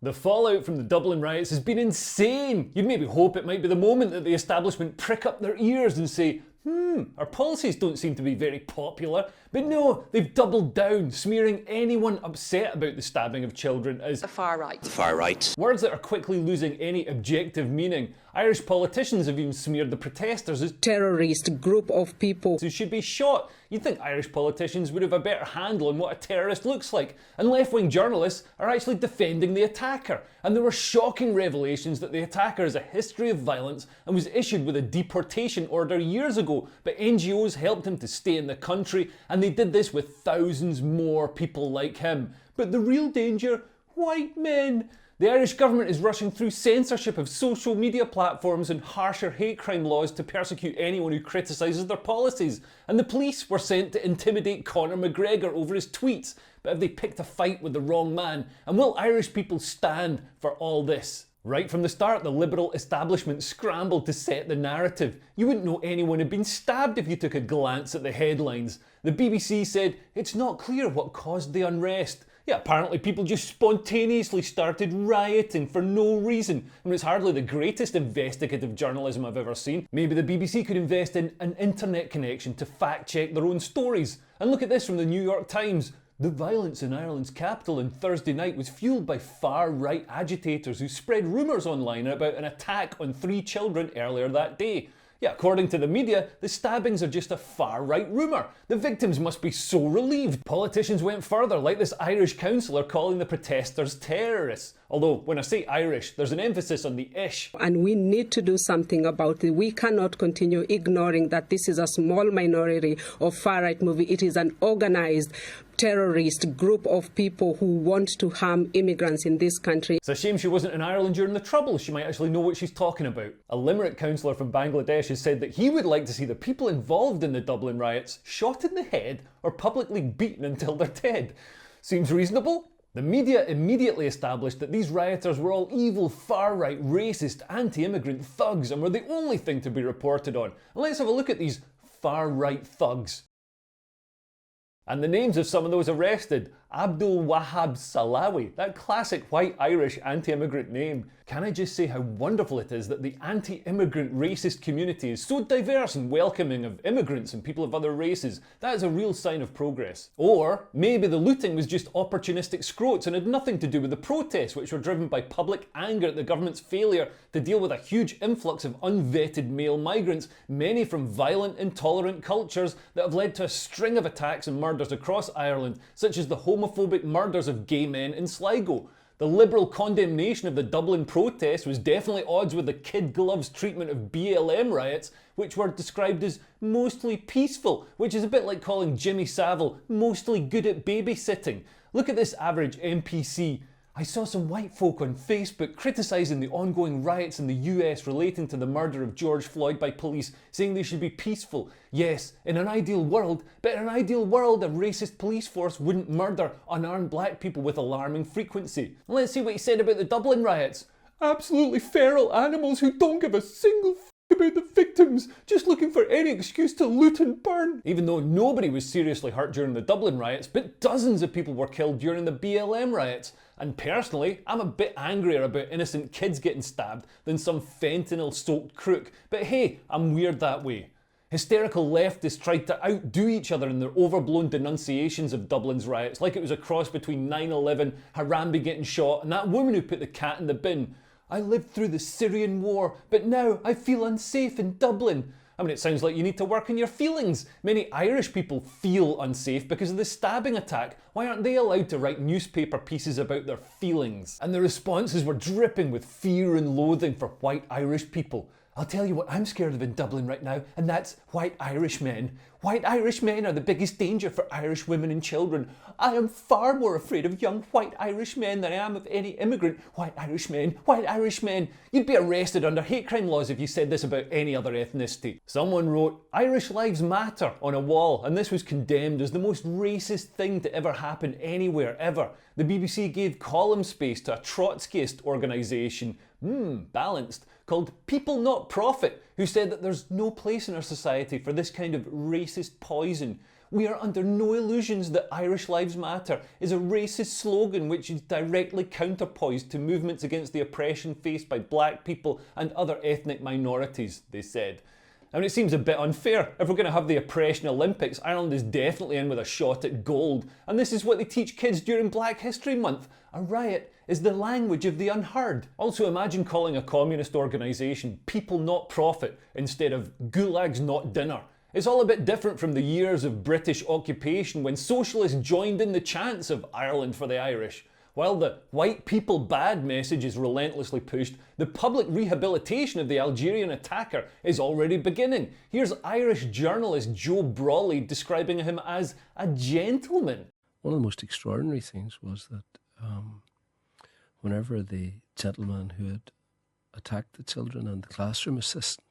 The fallout from the Dublin riots has been insane. You'd maybe hope it might be the moment that the establishment prick up their ears and say, our policies don't seem to be very popular. But no, they've doubled down, smearing anyone upset about the stabbing of children as the far right. The far right. Words that are quickly losing any objective meaning. Irish politicians have even smeared the protesters as terrorist group of people who should be shot. You'd think Irish politicians would have a better handle on what a terrorist looks like, and left-wing journalists are actually defending the attacker. And there were shocking revelations that the attacker has a history of violence and was issued with a deportation order years ago, but NGOs helped him to stay in the country, and they did this with thousands more people like him. But the real danger? White men. The Irish government is rushing through censorship of social media platforms and harsher hate crime laws to persecute anyone who criticises their policies. And the police were sent to intimidate Conor McGregor over his tweets. But have they picked a fight with the wrong man? And will Irish people stand for all this? Right from the start, the liberal establishment scrambled to set the narrative. You wouldn't know anyone had been stabbed if you took a glance at the headlines. The BBC said, it's not clear what caused the unrest. Yeah, apparently people just spontaneously started rioting for no reason. I mean, it's hardly the greatest investigative journalism I've ever seen. Maybe the BBC could invest in an internet connection to fact-check their own stories. And look at this from the New York Times. The violence in Ireland's capital on Thursday night was fueled by far-right agitators who spread rumours online about an attack on 3 children earlier that day. Yeah, according to the media, the stabbings are just a far-right rumour. The victims must be so relieved. Politicians went further, like this Irish councillor calling the protesters terrorists. Although, when I say Irish, there's an emphasis on the ish. And we need to do something about it. We cannot continue ignoring that this is a small minority of far-right movement. It is an organised terrorist group of people who want to harm immigrants in this country. It's a shame she wasn't in Ireland during the Troubles. She might actually know what she's talking about. A Limerick councillor from Bangladesh has said that he would like to see the people involved in the Dublin riots shot in the head or publicly beaten until they're dead. Seems reasonable? The media immediately established that these rioters were all evil, far-right, racist, anti-immigrant thugs and were the only thing to be reported on. And let's have a look at these far-right thugs. And the names of some of those arrested. Abdul Wahab Salawi, that classic white Irish anti-immigrant name. Can I just say how wonderful it is that the anti-immigrant racist community is so diverse and welcoming of immigrants and people of other races. That is a real sign of progress. Or maybe the looting was just opportunistic scroats and had nothing to do with the protests, which were driven by public anger at the government's failure to deal with a huge influx of unvetted male migrants, many from violent, intolerant cultures that have led to a string of attacks and murders across Ireland, such as the homophobic murders of gay men in Sligo. The liberal condemnation of the Dublin protests was definitely at odds with the kid gloves treatment of BLM riots, which were described as mostly peaceful, which is a bit like calling Jimmy Savile mostly good at babysitting. Look at this average NPC. I saw some white folk on Facebook criticising the ongoing riots in the US relating to the murder of George Floyd by police, saying they should be peaceful. Yes, in an ideal world, but in an ideal world a racist police force wouldn't murder unarmed black people with alarming frequency. Let's see what he said about the Dublin riots. Absolutely feral animals who don't give a single about the victims, just looking for any excuse to loot and burn. Even though nobody was seriously hurt during the Dublin riots, but dozens of people were killed during the BLM riots. And personally, I'm a bit angrier about innocent kids getting stabbed than some fentanyl-soaked crook. But hey, I'm weird that way. Hysterical leftists tried to outdo each other in their overblown denunciations of Dublin's riots, like it was a cross between 9/11, Harambe getting shot, and that woman who put the cat in the bin. I lived through the Syrian war, but now I feel unsafe in Dublin. I mean, it sounds like you need to work on your feelings. Many Irish people feel unsafe because of the stabbing attack. Why aren't they allowed to write newspaper pieces about their feelings? And the responses were dripping with fear and loathing for white Irish people. I'll tell you what I'm scared of in Dublin right now, and that's white Irish men. White Irish men are the biggest danger for Irish women and children. I am far more afraid of young white Irish men than I am of any immigrant. White Irish men, white Irish men. You'd be arrested under hate crime laws if you said this about any other ethnicity. Someone wrote, Irish lives matter on a wall, and this was condemned as the most racist thing to ever happen anywhere, ever. The BBC gave column space to a Trotskyist organisation, balanced, called People Not Profit, who said that there's no place in our society for this kind of racist poison. We are under no illusions that Irish Lives Matter is a racist slogan which is directly counterpoised to movements against the oppression faced by black people and other ethnic minorities, they said. I mean, it seems a bit unfair. If we're going to have the oppression Olympics, Ireland is definitely in with a shot at gold. And this is what they teach kids during Black History Month. A riot is the language of the unheard. Also, imagine calling a communist organisation People Not Profit instead of Gulags Not Dinner. It's all a bit different from the years of British occupation when socialists joined in the chants of Ireland for the Irish. While the white people bad message is relentlessly pushed, the public rehabilitation of the Algerian attacker is already beginning. Here's Irish journalist Joe Brawley describing him as a gentleman. One of the most extraordinary things was that whenever the gentleman who had attacked the children and the classroom assistant,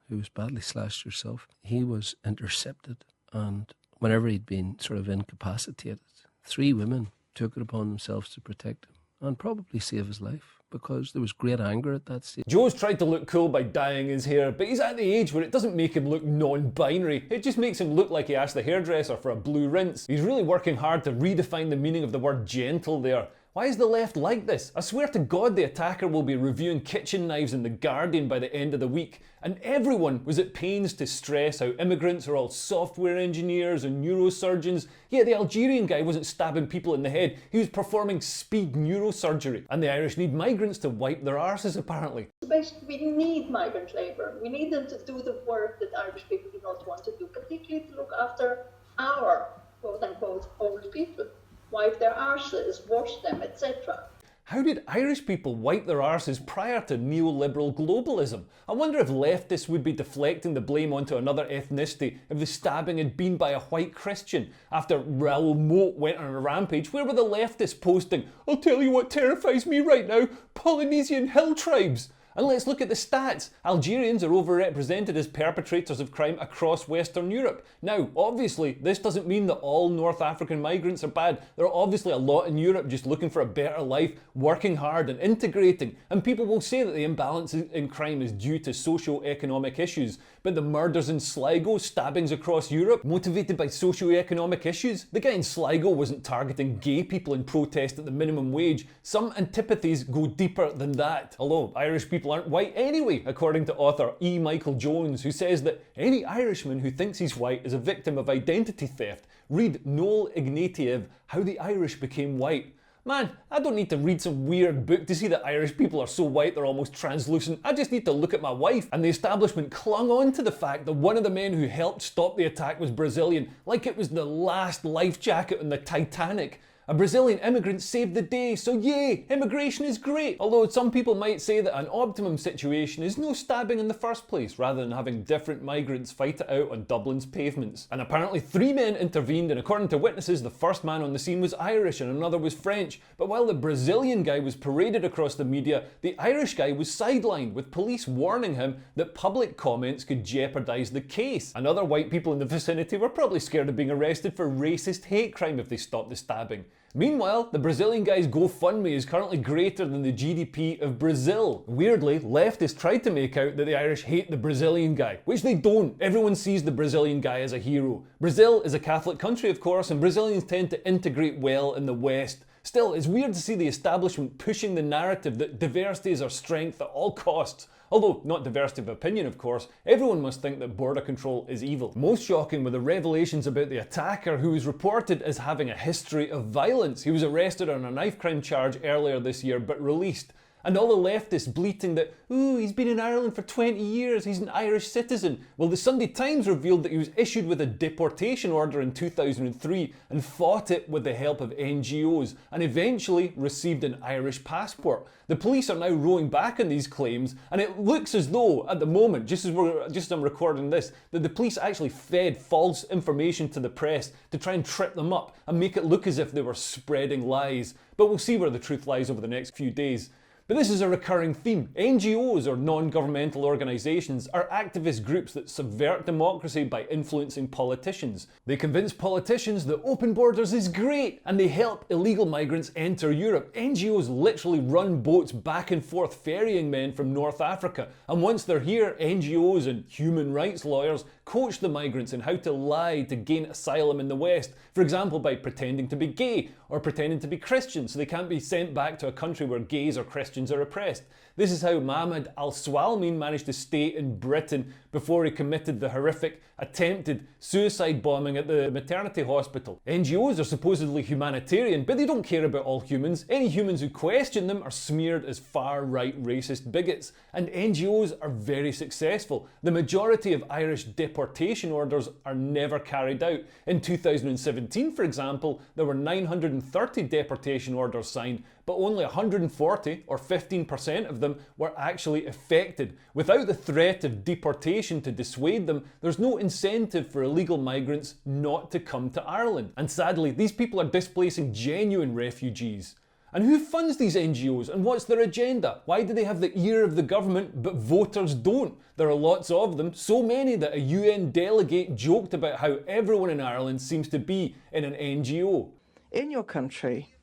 who was badly slashed herself, he was intercepted, and whenever he'd been sort of incapacitated, 3 women took it upon themselves to protect him and probably save his life, because there was great anger at that stage. Joe's tried to look cool by dyeing his hair, but he's at the age where it doesn't make him look non-binary. It just makes him look like he asked the hairdresser for a blue rinse. He's really working hard to redefine the meaning of the word gentle there. Why is the left like this? I swear to God the attacker will be reviewing kitchen knives in The Guardian by the end of the week. And everyone was at pains to stress how immigrants are all software engineers and neurosurgeons. Yeah, the Algerian guy wasn't stabbing people in the head, he was performing speed neurosurgery. And the Irish need migrants to wipe their arses, apparently. Basically, we need migrant labour. We need them to do the work that Irish people do not want to do, particularly to look after our quote-unquote old people. Wipe their arses, wash them, etc. How did Irish people wipe their arses prior to neoliberal globalism? I wonder if leftists would be deflecting the blame onto another ethnicity if the stabbing had been by a white Christian. After Raoul Moat went on a rampage, where were the leftists posting, "I'll tell you what terrifies me right now, Polynesian hill tribes"? And let's look at the stats. Algerians are overrepresented as perpetrators of crime across Western Europe. Now, obviously, this doesn't mean that all North African migrants are bad. There are obviously a lot in Europe just looking for a better life, working hard and integrating. And people will say that the imbalance in crime is due to socio-economic issues. But the murders in Sligo, stabbings across Europe, motivated by socio-economic issues? The guy in Sligo wasn't targeting gay people in protest at the minimum wage. Some antipathies go deeper than that. Although Irish people aren't white anyway, according to author E. Michael Jones, who says that any Irishman who thinks he's white is a victim of identity theft. Read Noel Ignatieff, How the Irish Became White. Man, I don't need to read some weird book to see that Irish people are so white they're almost translucent. I just need to look at my wife. And the establishment clung on to the fact that one of the men who helped stop the attack was Brazilian, like it was the last life jacket on the Titanic. A Brazilian immigrant saved the day, so yay, immigration is great. Although some people might say that an optimum situation is no stabbing in the first place, rather than having different migrants fight it out on Dublin's pavements. And apparently 3 men intervened, and according to witnesses, the first man on the scene was Irish and another was French. But while the Brazilian guy was paraded across the media, the Irish guy was sidelined, with police warning him that public comments could jeopardise the case. And other white people in the vicinity were probably scared of being arrested for racist hate crime if they stopped the stabbing. Meanwhile, the Brazilian guy's GoFundMe is currently greater than the GDP of Brazil. Weirdly, leftists tried to make out that the Irish hate the Brazilian guy, which they don't. Everyone sees the Brazilian guy as a hero. Brazil is a Catholic country, of course, and Brazilians tend to integrate well in the West. Still, it's weird to see the establishment pushing the narrative that diversity is our strength at all costs. Although, not diversity of opinion, of course, everyone must think that border control is evil. Most shocking were the revelations about the attacker, who was reported as having a history of violence. He was arrested on a knife crime charge earlier this year, but released. And all the leftists bleating that, ooh, he's been in Ireland for 20 years, he's an Irish citizen. Well, the Sunday Times revealed that he was issued with a deportation order in 2003 and fought it with the help of NGOs and eventually received an Irish passport. The police are now rowing back on these claims, and it looks as though, at the moment, just as I'm recording this, that the police actually fed false information to the press to try and trip them up and make it look as if they were spreading lies. But we'll see where the truth lies over the next few days. But this is a recurring theme. NGOs, or non-governmental organisations, are activist groups that subvert democracy by influencing politicians. They convince politicians that open borders is great, and they help illegal migrants enter Europe. NGOs literally run boats back and forth ferrying men from North Africa, and once they're here, NGOs and human rights lawyers coach the migrants in how to lie to gain asylum in the West, for example by pretending to be gay or pretending to be Christian so they can't be sent back to a country where gays or Christians are oppressed. This is how Mohammed al-Swalmin managed to stay in Britain before he committed the horrific attempted suicide bombing at the maternity hospital. NGOs are supposedly humanitarian, but they don't care about all humans. Any humans who question them are smeared as far-right racist bigots. And NGOs are very successful. The majority of Irish deportation orders are never carried out. In 2017, for example, there were 930 deportation orders signed, but only 140, or 15% of them, were actually effected. Without the threat of deportation to dissuade them, there's no incentive for illegal migrants not to come to Ireland. And sadly, these people are displacing genuine refugees. And who funds these NGOs, and what's their agenda? Why do they have the ear of the government but voters don't? There are lots of them, so many that a UN delegate joked about how everyone in Ireland seems to be in an NGO. In your country,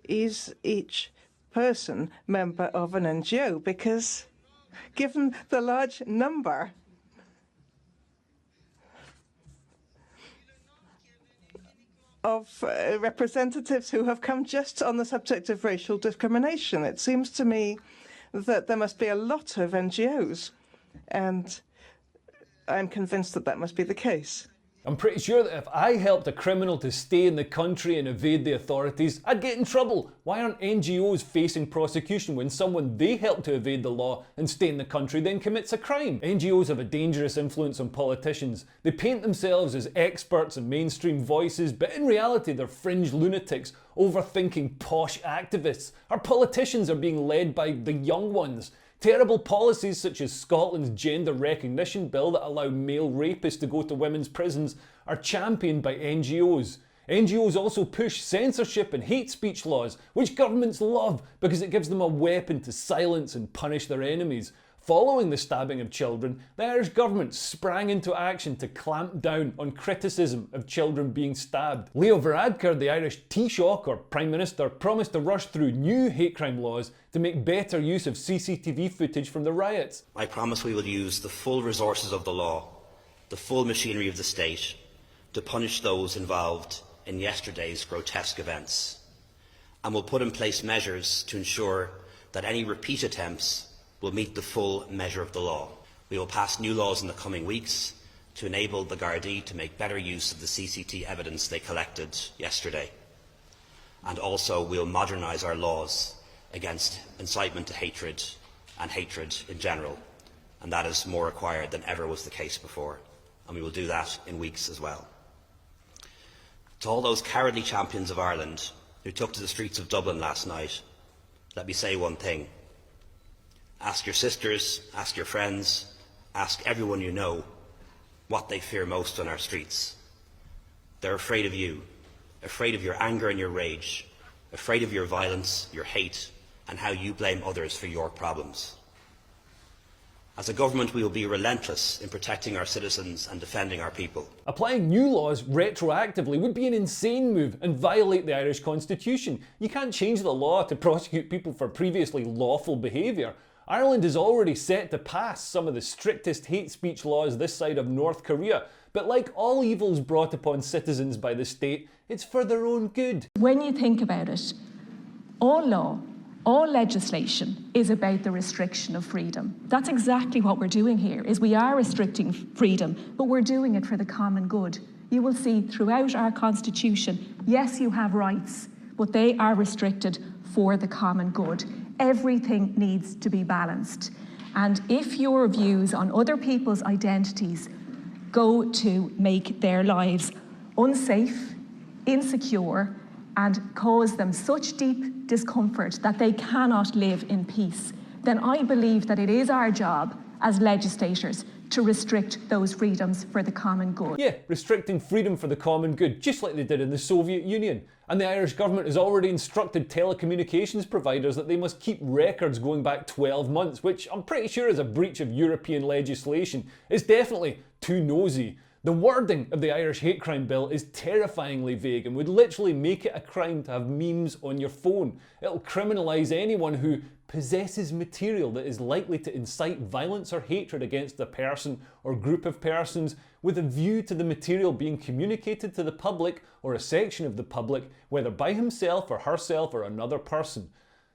is each person member of an NGO? Because given the large number of representatives who have come just on the subject of racial discrimination, it seems to me that there must be a lot of NGOs, and I'm convinced that that must be the case. I'm pretty sure that if I helped a criminal to stay in the country and evade the authorities, I'd get in trouble. Why aren't NGOs facing prosecution when someone they helped to evade the law and stay in the country then commits a crime? NGOs have a dangerous influence on politicians. They paint themselves as experts and mainstream voices, but in reality they're fringe lunatics, overthinking posh activists. Our politicians are being led by the young ones. Terrible policies such as Scotland's gender recognition bill that allow male rapists to go to women's prisons are championed by NGOs. NGOs also push censorship and hate speech laws, which governments love because it gives them a weapon to silence and punish their enemies. Following the stabbing of children, the Irish government sprang into action to clamp down on criticism of children being stabbed. Leo Varadkar, the Irish Taoiseach or Prime Minister, promised to rush through new hate crime laws to make better use of CCTV footage from the riots. I promise we will use the full resources of the law, the full machinery of the state, to punish those involved in yesterday's grotesque events, and will put in place measures to ensure that any repeat attempts will meet the full measure of the law. We will pass new laws in the coming weeks to enable the Gardaí to make better use of the CCTV evidence they collected yesterday. And also we will modernise our laws against incitement to hatred and hatred in general. And that is more required than ever was the case before. And we will do that in weeks as well. To all those cowardly champions of Ireland who took to the streets of Dublin last night, let me say one thing. Ask your sisters, ask your friends, ask everyone you know what they fear most on our streets. They're afraid of you, afraid of your anger and your rage, afraid of your violence, your hate, and how you blame others for your problems. As a government, we will be relentless in protecting our citizens and defending our people. Applying new laws retroactively would be an insane move and violate the Irish Constitution. You can't change the law to prosecute people for previously lawful behaviour. Ireland is already set to pass some of the strictest hate speech laws this side of North Korea, but like all evils brought upon citizens by the state, it's for their own good. When you think about it, all law, all legislation is about the restriction of freedom. That's exactly what we're doing here, is we are restricting freedom, but we're doing it for the common good. You will see throughout our constitution, yes, you have rights, but they are restricted for the common good. Everything needs to be balanced. And if your views on other people's identities go to make their lives unsafe, insecure, and cause them such deep discomfort that they cannot live in peace, then I believe that it is our job as legislators to restrict those freedoms for the common good. Yeah, restricting freedom for the common good, just like they did in the Soviet Union. And the Irish government has already instructed telecommunications providers that they must keep records going back 12 months, which I'm pretty sure is a breach of European legislation. It's definitely too nosy. The wording of the Irish hate crime bill is terrifyingly vague and would literally make it a crime to have memes on your phone. It'll criminalise anyone who possesses material that is likely to incite violence or hatred against a person or group of persons with a view to the material being communicated to the public or a section of the public, whether by himself or herself or another person.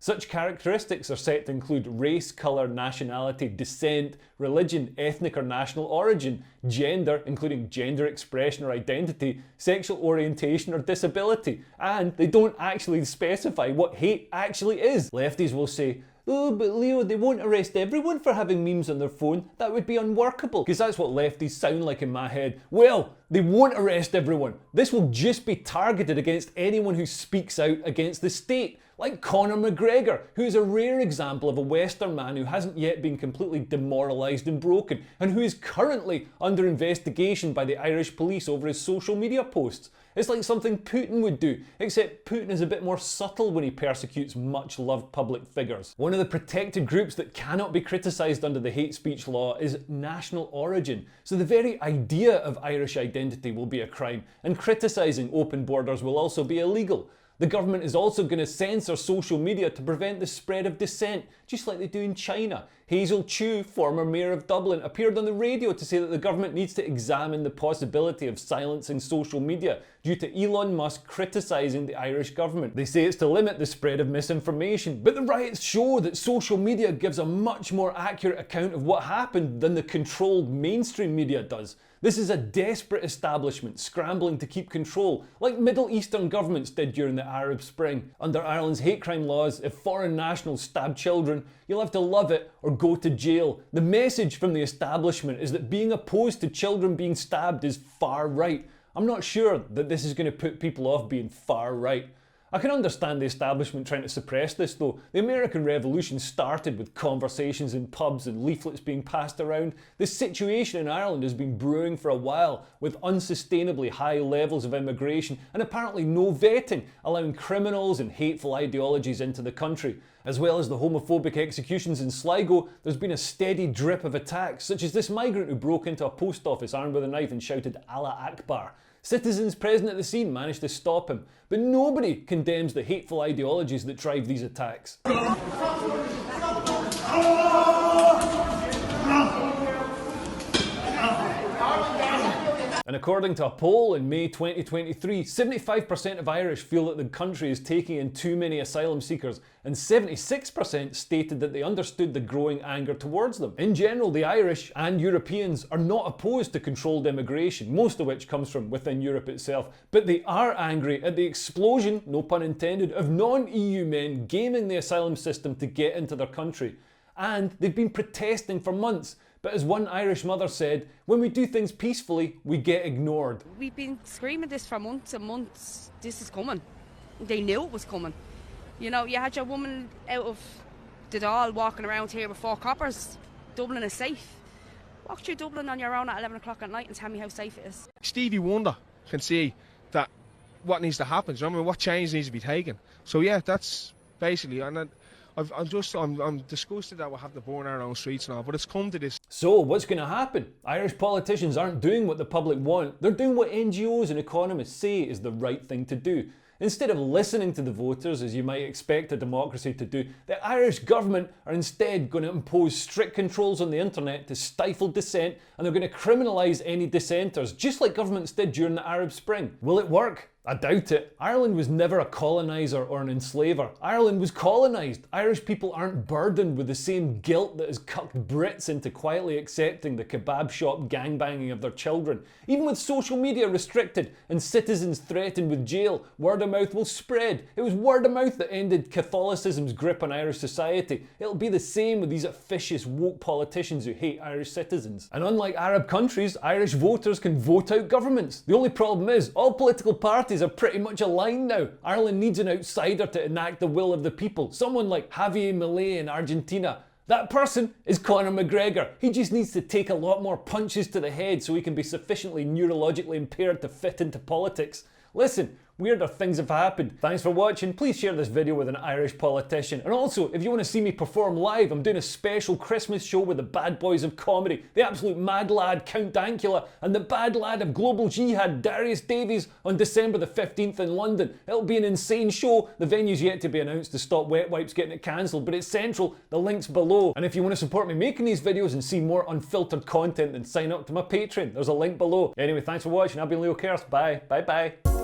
Such characteristics are set to include race, colour, nationality, descent, religion, ethnic or national origin, gender, including gender expression or identity, sexual orientation or disability, and they don't actually specify what hate actually is. Lefties will say, oh, but Leo, they won't arrest everyone for having memes on their phone. That would be unworkable. Because that's what lefties sound like in my head. Well, they won't arrest everyone. This will just be targeted against anyone who speaks out against the state. Like Conor McGregor, who is a rare example of a Western man who hasn't yet been completely demoralised and broken, and who is currently under investigation by the Irish police over his social media posts. It's like something Putin would do, except Putin is a bit more subtle when he persecutes much-loved public figures. One of the protected groups that cannot be criticised under the hate speech law is national origin, so the very idea of Irish identity will be a crime, and criticising open borders will also be illegal. The government is also going to censor social media to prevent the spread of dissent, just like they do in China. Hazel Chu, former mayor of Dublin, appeared on the radio to say that the government needs to examine the possibility of silencing social media due to Elon Musk criticising the Irish government. They say it's to limit the spread of misinformation, but the riots show that social media gives a much more accurate account of what happened than the controlled mainstream media does. This is a desperate establishment scrambling to keep control, like Middle Eastern governments did during the Arab Spring. Under Ireland's hate crime laws, if foreign nationals stab children, you'll have to love it or go to jail. The message from the establishment is that being opposed to children being stabbed is far right. I'm not sure that this is going to put people off being far right. I can understand the establishment trying to suppress this though. The American Revolution started with conversations in pubs and leaflets being passed around. This situation in Ireland has been brewing for a while, with unsustainably high levels of immigration and apparently no vetting, allowing criminals and hateful ideologies into the country. As well as the homophobic executions in Sligo, there's been a steady drip of attacks, such as this migrant who broke into a post office armed with a knife and shouted Allah Akbar. Citizens present at the scene managed to stop him, but nobody condemns the hateful ideologies that drive these attacks. And according to a poll in May 2023, 75% of Irish feel that the country is taking in too many asylum seekers, and 76% stated that they understood the growing anger towards them. In general, the Irish and Europeans are not opposed to controlled immigration, most of which comes from within Europe itself, but they are angry at the explosion, no pun intended, of non-EU men gaming the asylum system to get into their country. And they've been protesting for months. But as one Irish mother said, when we do things peacefully, we get ignored. We've been screaming this for months and months. This is coming. They knew it was coming. You know, you had your woman out of the Dáil walking around here with 4 coppers. Dublin is safe. Walk through Dublin on your own at 11 o'clock at night and tell me how safe it is. Stevie Wonder can see that what needs to happen. Do you know what I mean? What change needs to be taken. So yeah, that's basically, and I'm disgusted that we'll have to burn our own streets now, but it's come to this. So what's going to happen? Irish politicians aren't doing what the public want, they're doing what NGOs and economists say is the right thing to do. Instead of listening to the voters, as you might expect a democracy to do, the Irish government are instead going to impose strict controls on the internet to stifle dissent, and they're going to criminalise any dissenters, just like governments did during the Arab Spring. Will it work? I doubt it. Ireland was never a coloniser or an enslaver. Ireland was colonised. Irish people aren't burdened with the same guilt that has cucked Brits into quietly accepting the kebab shop gangbanging of their children. Even with social media restricted and citizens threatened with jail, word of mouth will spread. It was word of mouth that ended Catholicism's grip on Irish society. It'll be the same with these officious woke politicians who hate Irish citizens. And unlike Arab countries, Irish voters can vote out governments. The only problem is, all political parties are pretty much aligned now. Ireland needs an outsider to enact the will of the people. Someone like Javier Milei in Argentina. That person is Conor McGregor. He just needs to take a lot more punches to the head so he can be sufficiently neurologically impaired to fit into politics. Listen, weirder things have happened. Thanks for watching. Please share this video with an Irish politician. And also, if you want to see me perform live, I'm doing a special Christmas show with the bad boys of comedy, the absolute mad lad Count Dankula, and the bad lad of global jihad Darius Davies on December the 15th in London. It'll be an insane show. The venue's yet to be announced to stop Wet Wipes getting it cancelled, but it's central. The link's below. And if you want to support me making these videos and see more unfiltered content, then sign up to my Patreon. There's a link below. Anyway, thanks for watching. I've been Leo Kerr. Bye. Bye bye.